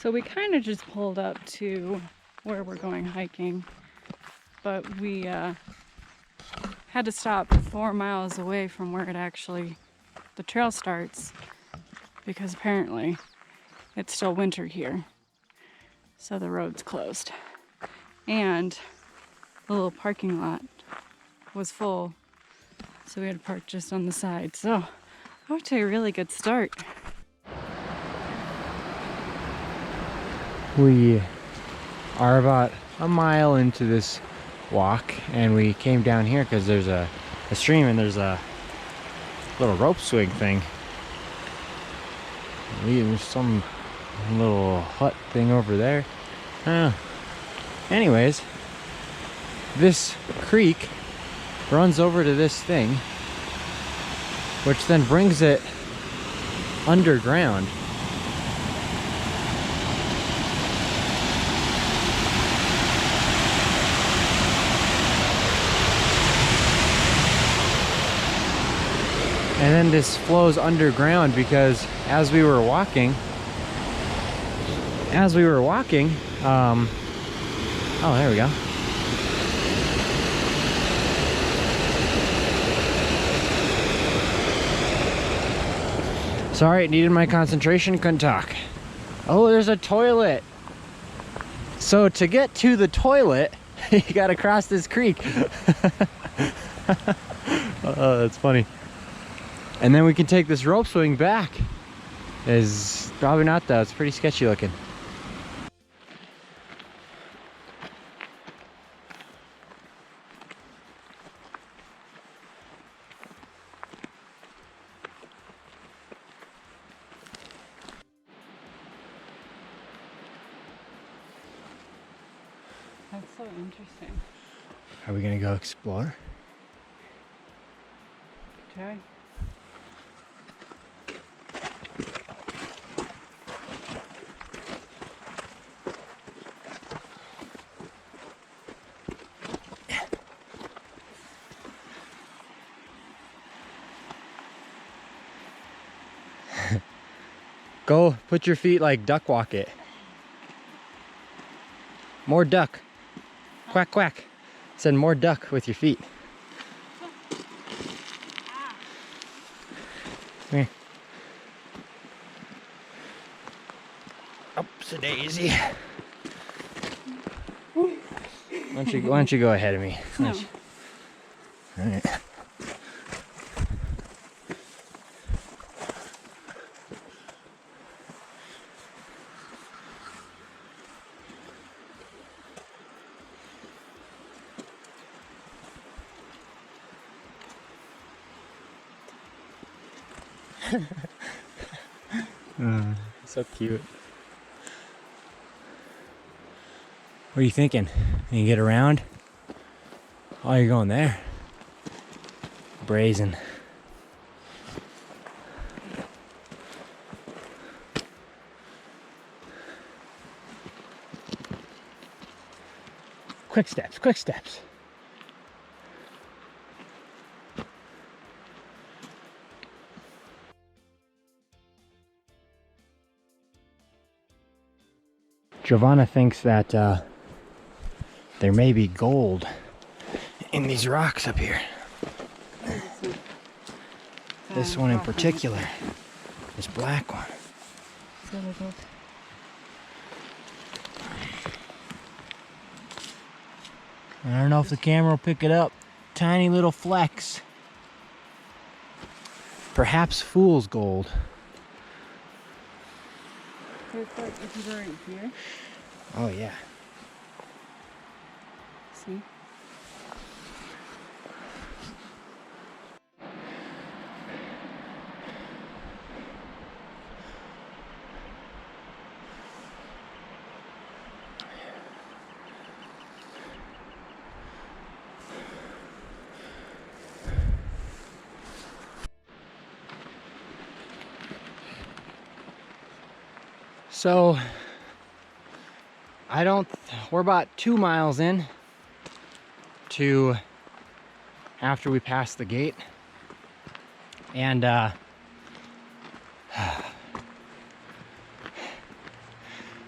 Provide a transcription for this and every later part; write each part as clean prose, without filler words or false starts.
So we kind of just pulled up to where we're going hiking, but we had to stop 4 miles away from where the trail starts, because apparently it's still winter here. So the road's closed. And the little parking lot was full, so we had to park just on the side. So off to a really good start. We are about a mile into this walk, and we came down here because there's a stream and there's a little rope swing thing. There's some little hut thing over there. Anyways, this creek runs over to this thing, which then brings it underground. And then this flows underground because as we were walking, oh, there we go. Sorry, it needed my concentration, couldn't talk. Oh, there's a toilet. So to get to the toilet, you gotta cross this creek. Oh, that's funny. And then we can take this rope swing back. Is probably not though, it's pretty sketchy looking. That's so interesting. Are we gonna go explore? Okay. Go put your feet like duck walk it. More duck. Quack, quack. Said more duck with your feet. Come here. Oops, a daisy. Why don't you go ahead of me? No. All right. So cute. What are you thinking? Can you get around? Oh, you're going there. Brazen. Quick steps, quick steps. Giovanna thinks that there may be gold in these rocks up here. This one in particular, this black one. I don't know if the camera will pick it up. Tiny little flecks. Perhaps fool's gold. If you go right here. Oh yeah. See? So we're about 2 miles in to after we pass the gate, and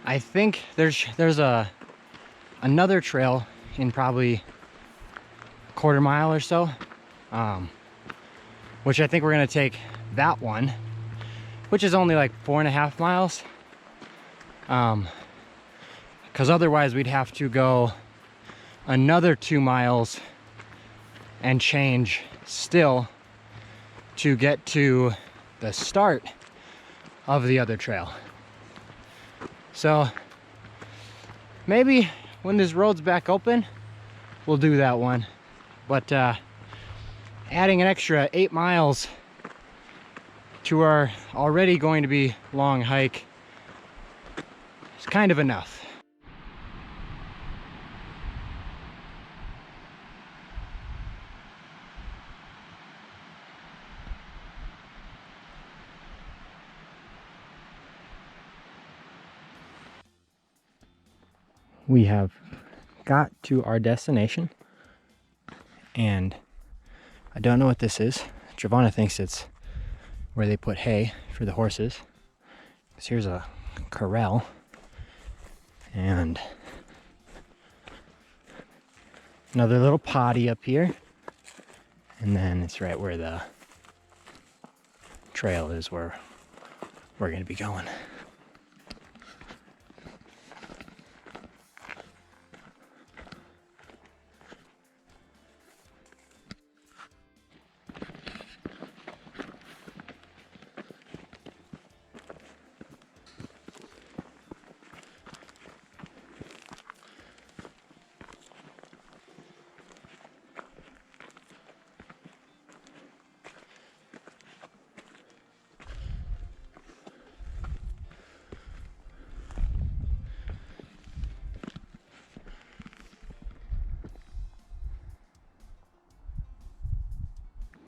I think there's another trail in probably a quarter mile or so, which I think we're gonna take that one, which is only like 4.5 miles. Because otherwise we'd have to go another 2 miles and change still to get to the start of the other trail. So maybe when this road's back open, we'll do that one. But adding an extra 8 miles to our already going to be long hike is kind of enough. We have got to our destination, and I don't know what this is. Giovanna thinks it's where they put hay for the horses. So here's a corral, and another little potty up here, and then it's right where the trail is where we're going to be going.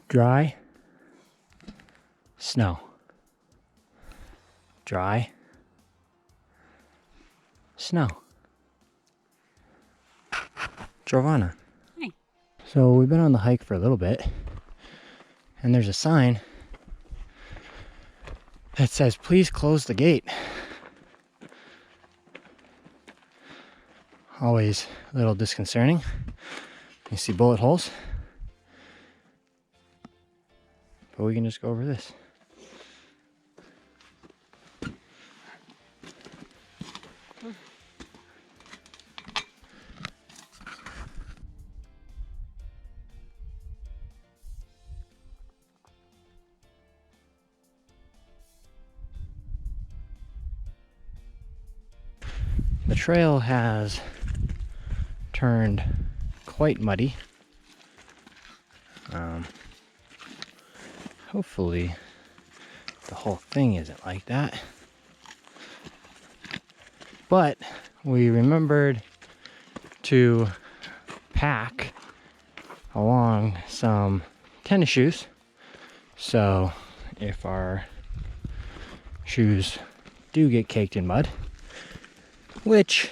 Dry, snow. Dry, snow. Giovanna. Hi. So we've been on the hike for a little bit, and there's a sign that says, "Please close the gate." Always a little disconcerting. You see bullet holes. But we can just go over this. The trail has turned quite muddy. Hopefully the whole thing isn't like that. But we remembered to pack along some tennis shoes. So if our shoes do get caked in mud, which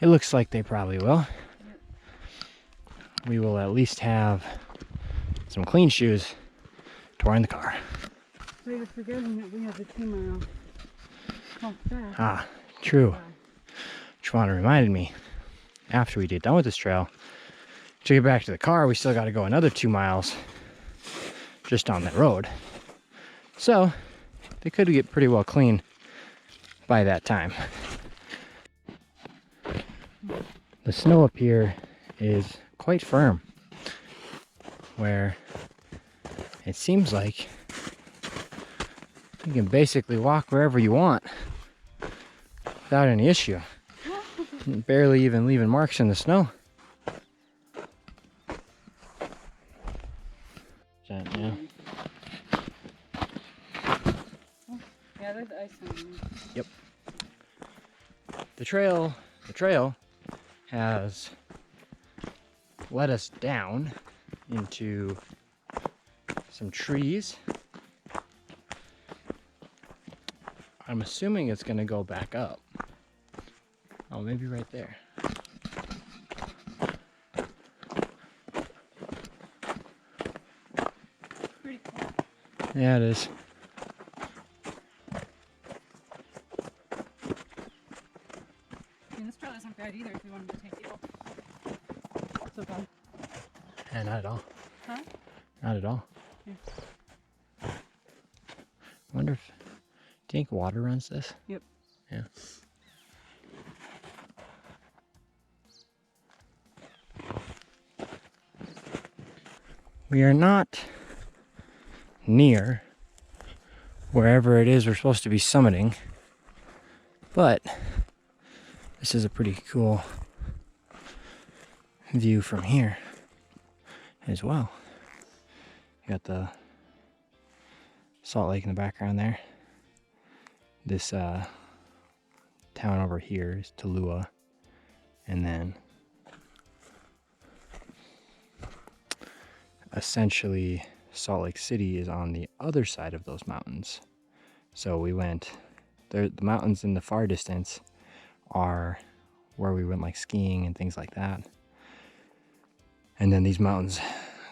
it looks like they probably will, we will at least have some clean shoes to wear in the car. So you're forgetting that we have the 2 mile walk back. Ah, true. Giovanna reminded me, after we get done with this trail, to get back to the car, we still got to go another 2 miles just on that road. So they could get pretty well clean by that time. The snow up here is quite firm, where it seems like you can basically walk wherever you want without any issue. Barely even leaving marks in the snow. Yeah. Yeah, there's ice on there. Yep. The trail has led us down into some trees. I'm assuming it's gonna go back up. Oh, maybe right there. Pretty cool. Yeah, it is. not at all. Huh? Not at all. Yeah. Wonder if, do you think water runs this? Yep. Yeah. We are not near wherever it is we're supposed to be summiting, but this is a pretty cool view from here as well. You got the Salt Lake in the background there. This town over here is Tallulah, and then essentially Salt Lake City is on the other side of those mountains. So we went there. The mountains in the far distance are where we went like skiing and things like that, and then these mountains,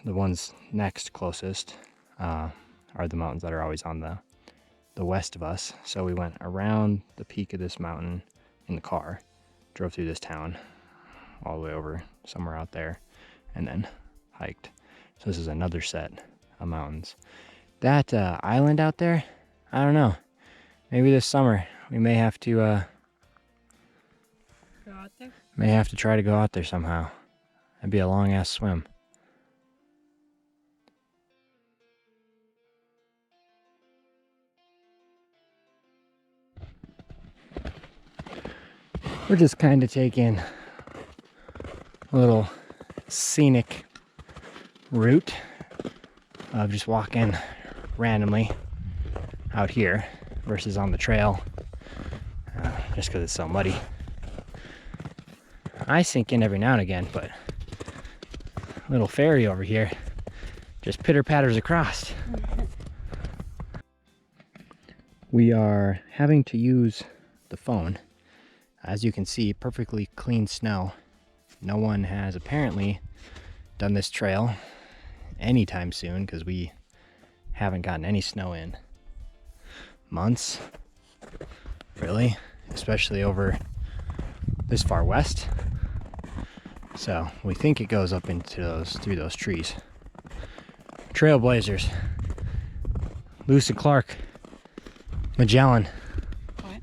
the ones next closest, are the mountains that are always on the west of us. So we went around the peak of this mountain in the car, drove through this town all the way over somewhere out there, and then hiked. So this is another set of mountains. That island out there, I don't know. Maybe this summer we may have to Go out there? may have to try to go out there somehow. That'd be a long ass swim. We're just kind of taking a little scenic route of just walking randomly out here versus on the trail, just because it's so muddy. I sink in every now and again, but little ferry over here just pitter patters across. We are having to use the phone. As you can see, perfectly clean snow. No one has apparently done this trail anytime soon, because we haven't gotten any snow in months, really, especially over this far west. So we think it goes up into through those trees. Trailblazers, Lewis and Clark, Magellan. What?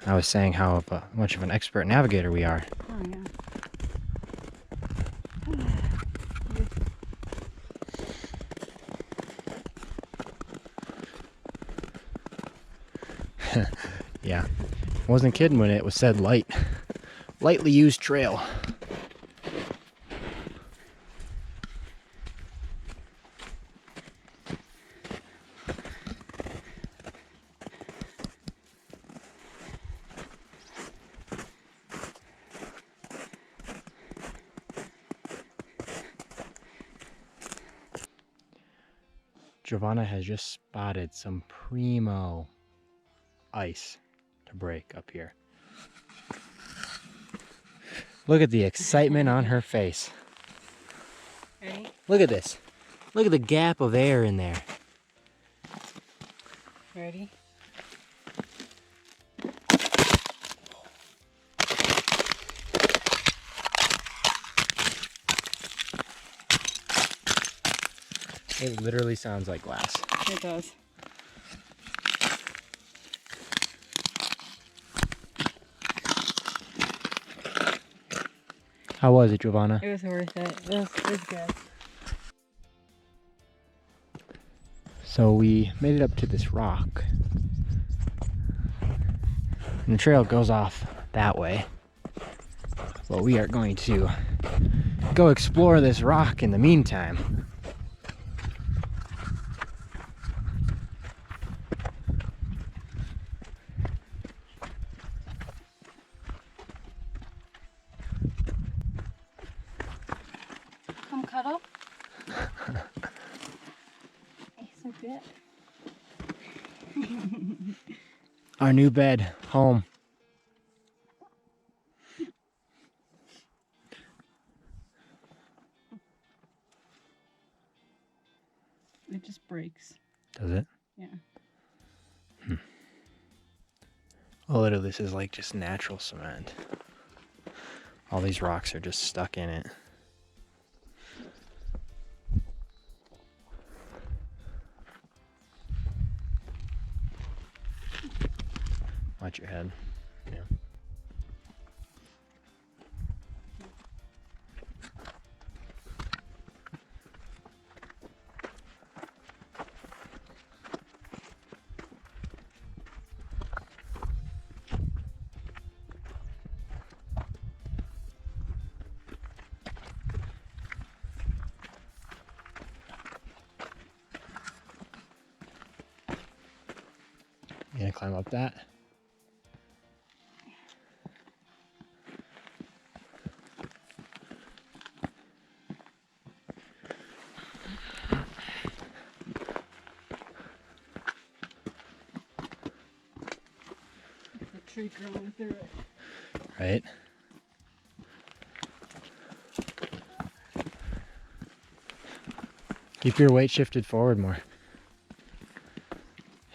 I was saying how much of an expert navigator we are. Oh, yeah. Yeah, wasn't kidding when it was said lightly used trail. Giovanna has just spotted some primo ice to break up here. Look at the excitement on her face. Ready? Look at this. Look at the gap of air in there. Ready? It literally sounds like glass. It does. How was it, Giovanna? It was worth it. It was good. So we made it up to this rock. And the trail goes off that way. But we are going to go explore this rock in the meantime. Come cuddle. It's a bit. Our new bed, home. It just breaks. Does it? Yeah. Oh, literally, this is like just natural cement. All these rocks are just stuck in it. Watch your head. Yeah. You gonna climb up that? The tree growing through it. Right? Keep your weight shifted forward more.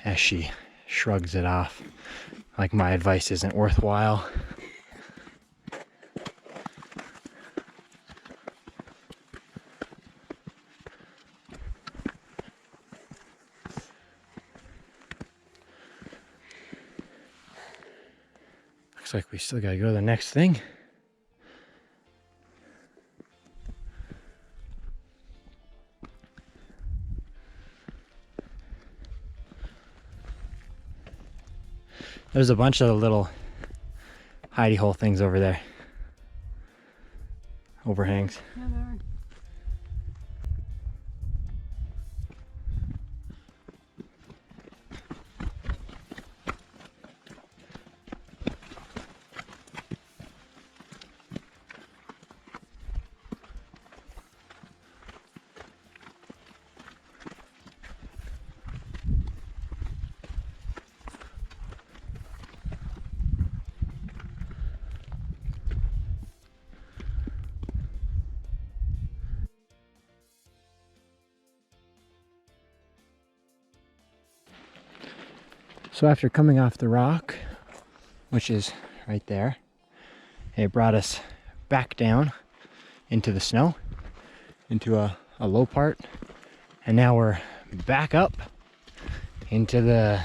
As she shrugs it off, like my advice isn't worthwhile. Looks like we still gotta go to the next thing. There's a bunch of little hidey hole things over there. Overhangs. Yeah, there are. So after coming off the rock, which is right there, it brought us back down into the snow, into a low part, and now we're back up into the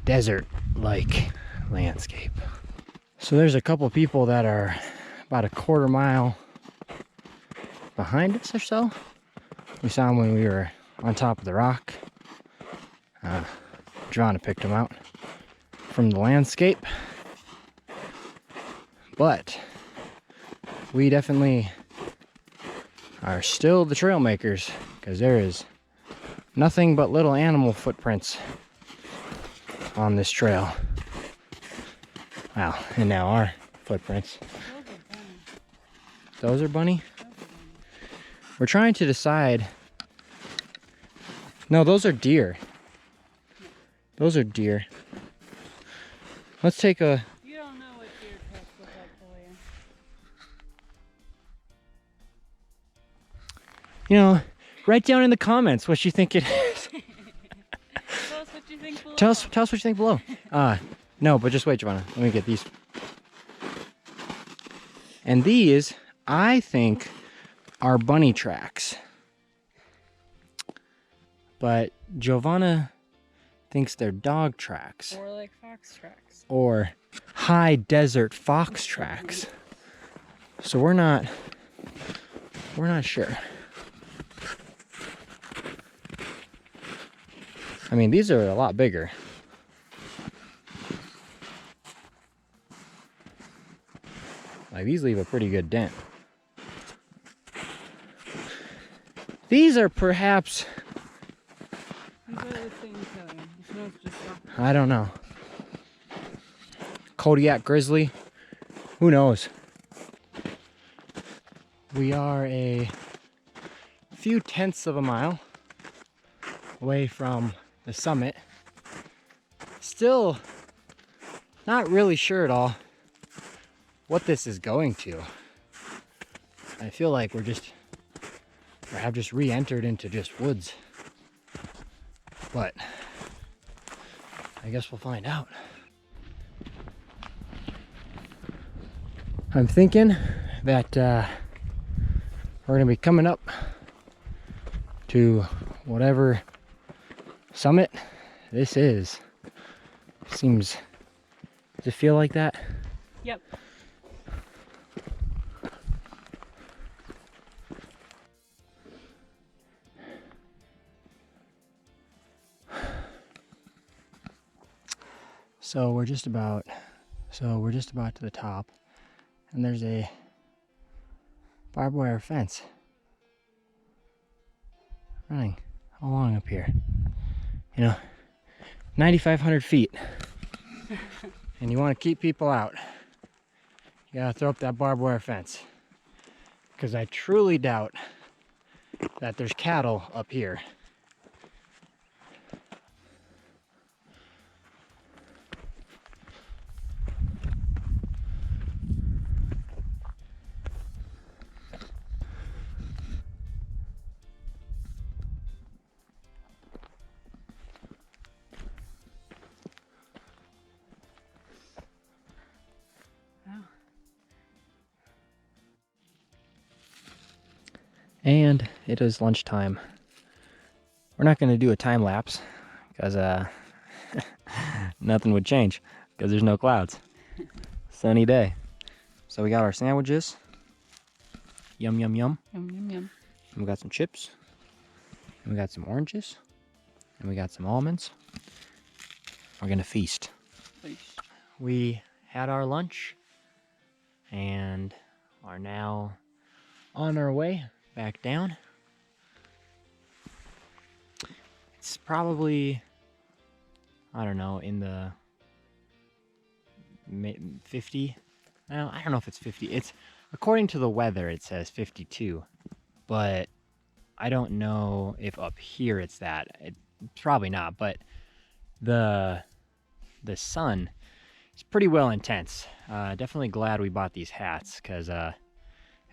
desert-like landscape. So there's a couple people that are about a quarter mile behind us or so. We saw them when we were on top of the rock. Joanna picked them out from the landscape. But we definitely are still the trail makers, because there is nothing but little animal footprints on this trail. Wow, and now our footprints. Those are bunny? We're trying to decide. No, those are deer. Those are deer. Let's take a... You don't know what deer tracks look like, do you? You know, write down in the comments what you think it is. Tell us what you think below. Tell us what you think below. No, but just wait, Giovanna. Let me get these. And these, I think, are bunny tracks. But Giovanna thinks they're dog tracks. Or like fox tracks. Or high desert fox tracks. So we're not sure. I mean, these are a lot bigger. Like, these leave a pretty good dent. These are perhaps... These are the same color. The snow's just soft. I don't know. Kodiak grizzly? Who knows? We are a few tenths of a mile away from the summit. Still not really sure at all what this is going to. I feel like we have just re-entered into just woods. But I guess we'll find out. I'm thinking that we're gonna be coming up to whatever summit this is. Seems Does it feel like that? Yep. So we're just about to the top, and there's a barbed wire fence running along up here. You know, 9,500 feet. And you want to keep people out, you gotta throw up that barbed wire fence. Because I truly doubt that there's cattle up here. And it is lunchtime. We're not going to do a time lapse because nothing would change because there's no clouds. Sunny day. So we got our sandwiches. Yum, yum, yum. Yum, yum, yum. And we got some chips. And we got some oranges. And we got some almonds. We're going to feast. We had our lunch and are now on our way back down. It's probably, I don't know, in the 50. Well, I don't know if it's 50. It's, according to the weather, it says 52. But I don't know if up here it's that. It's probably not, but the sun is pretty well intense. Definitely glad we bought these hats, because if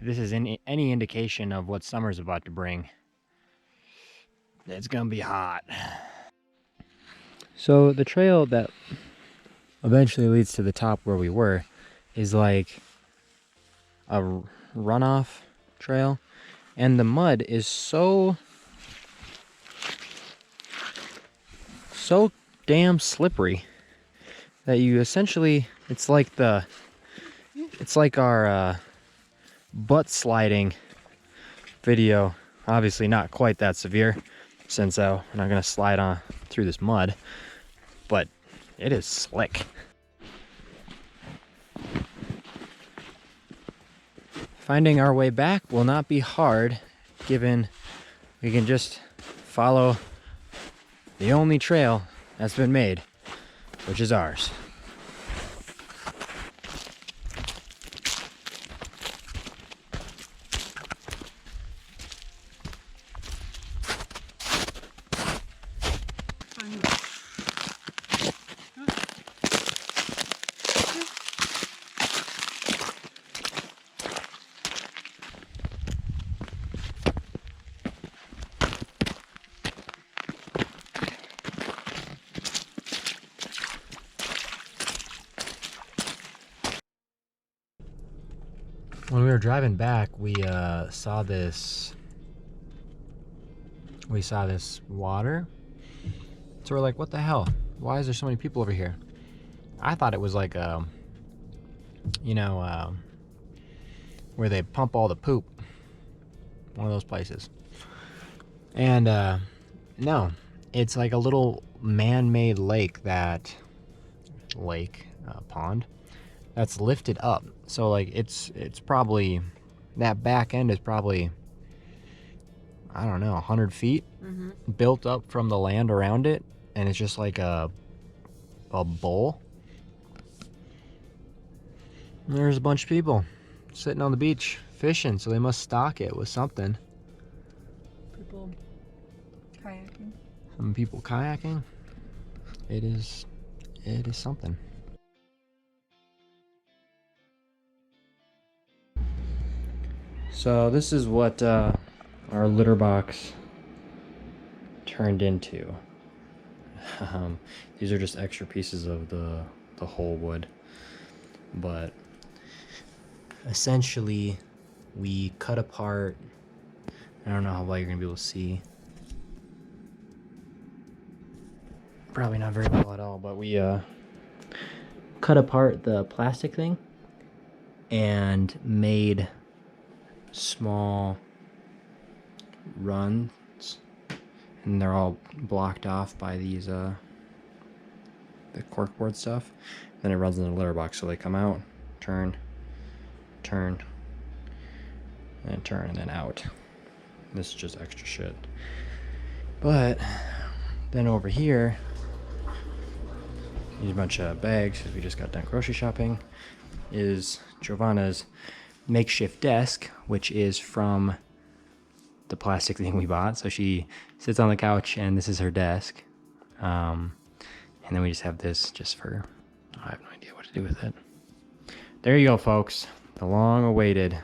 this is any indication of what summer's about to bring, it's gonna be hot. So the trail that eventually leads to the top where we were is like a runoff trail, and the mud is so damn slippery that you essentially, it's like our butt sliding video. Obviously not quite that severe, since we're not gonna slide on through this mud, but it is slick. Finding our way back will not be hard, given we can just follow the only trail that's been made, which is ours. When we were driving back, we saw this water. So we're like, what the hell? Why is there so many people over here? I thought it was like where they pump all the poop. One of those places. And no, it's like a little man-made pond that's lifted up. So like it's probably, that back end is probably, I don't know, 100 feet built up from the land around it, and it's just like a bowl. And there's a bunch of people sitting on the beach fishing, so they must stock it with something. People kayaking. Some people kayaking. It is something. So this is what our litter box turned into. These are just extra pieces of the whole wood, but essentially we cut apart, I don't know how well you're gonna be able to see, probably not very well at all, but we cut apart the plastic thing and made small runs, and they're all blocked off by these the corkboard stuff. Then it runs in the litter box, so they come out, turn, turn, and turn, and then out. This is just extra shit. But then over here, these bunch of bags, because we just got done grocery shopping, is Giovanna's makeshift desk, which is from the plastic thing we bought. So she sits on the couch and this is her desk. And then we just have this just for, I have no idea what to do with it. There you go, folks. The long awaited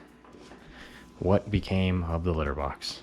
what became of the litter box.